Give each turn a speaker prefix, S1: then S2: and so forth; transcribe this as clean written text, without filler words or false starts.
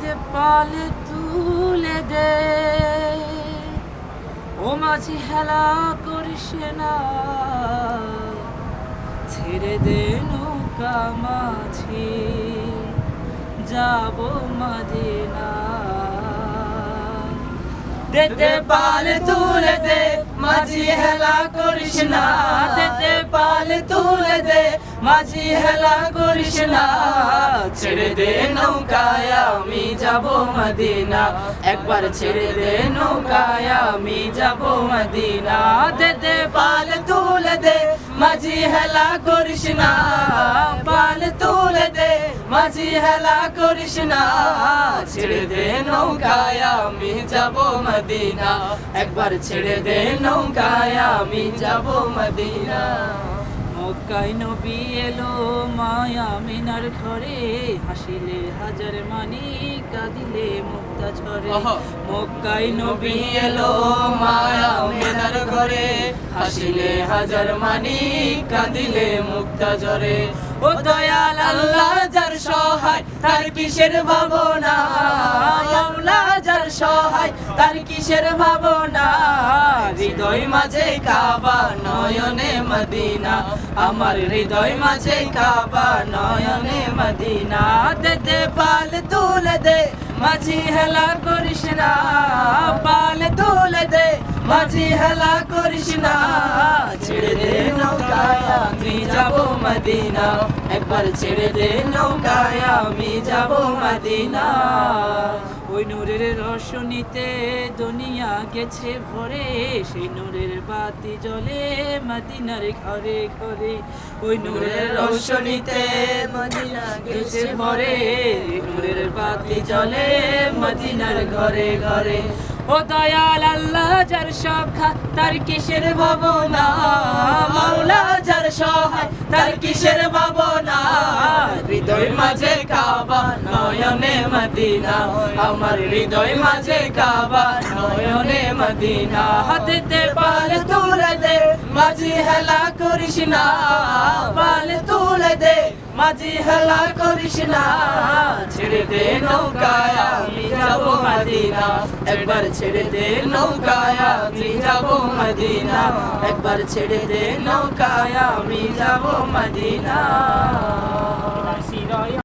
S1: দে পাল তুলে দে, ও মাঝি হেলা করিস না, ছেড়ে দে নৌকা মাঝি যাব মদিনা। দে দে পাল তুলে দে, মাঝি হেলা করিস না, দে দে পাল তুলে দে, মাঝি হেলা করিস না, ছেড়ে দে নৌকায় আমি যাব মদিনা, একবার ছেড়ে দে নৌকায় আমি যাব মদিনা। দে দে পাল তুলে দে, মাঝি হেলা করিস না, পাল তুলে দে, মাঝি হেলা করিস না, ছেড়ে দে নৌকায় আমি যাব মদিনা, একবার ছেড়ে দে নৌকায় আমি যাব মদিনা। মক্কায় নবী এলো মায়া মিনার ঘরে, হাসিলে হাজার মানি কাঁদিলে মুক্তা ঝরে। মক্কায় নবী এলো মায়া মিনার ঘরে, হাসিলে হাজার মানি কাঁদিলে মুক্তা ঝরে। ও দয়াল আল্লাহ যার সহায় তার কিসের ভাবনা, মাওলা যার সহায় তার কিসের ভাবনা, হৃদয় মাঝে কাবা নয়নে মদিনা, আমার হৃদয় মাঝে কাবা নয়নে মদিনা। দে দে পাল তুলে দে, মাঝি হেলা করিস না, পাল তুলে দে, মাঝি হেলা করিস না, ছেড়ে দে নৌকায় আমি যাব মদিনা, একবার ছেড়ে দে নৌকায় আমি যাব মদিনা। ওই নূরের রোশনীতে দুনিয়া গেছে ভরে, সেই নূরের বাতি জ্বলে মদিনার ঘরে ঘরে। ওই নূরের রোশনীতে মদিনা গেছে ভরে, নূরের বাতি জ্বলে মদিনার ঘরে ঘরে। ও দয়াল আল্লাহ যার সখা তার কিসের ভাবনা, মাওলা যার সহায় তার কিসের ভাবনা, হৃদয় মাঝে কাবা নয়নে মদিনা, আমার হৃদয় মাঝে কাবা নয়নে মদিনা। হাতে দে পাল তুলে দে, মাঝি হেলা করিস না, পাল তুলে দে, মাঝি হেলা করিস না, ছেড়ে দে নৌকায় আমি যাব মদিনা, একবার ছেড়ে দে নৌকায় আমি যাব মদিনা, একবার ছেড়ে দে নৌকায় আমি যাব মদিনা।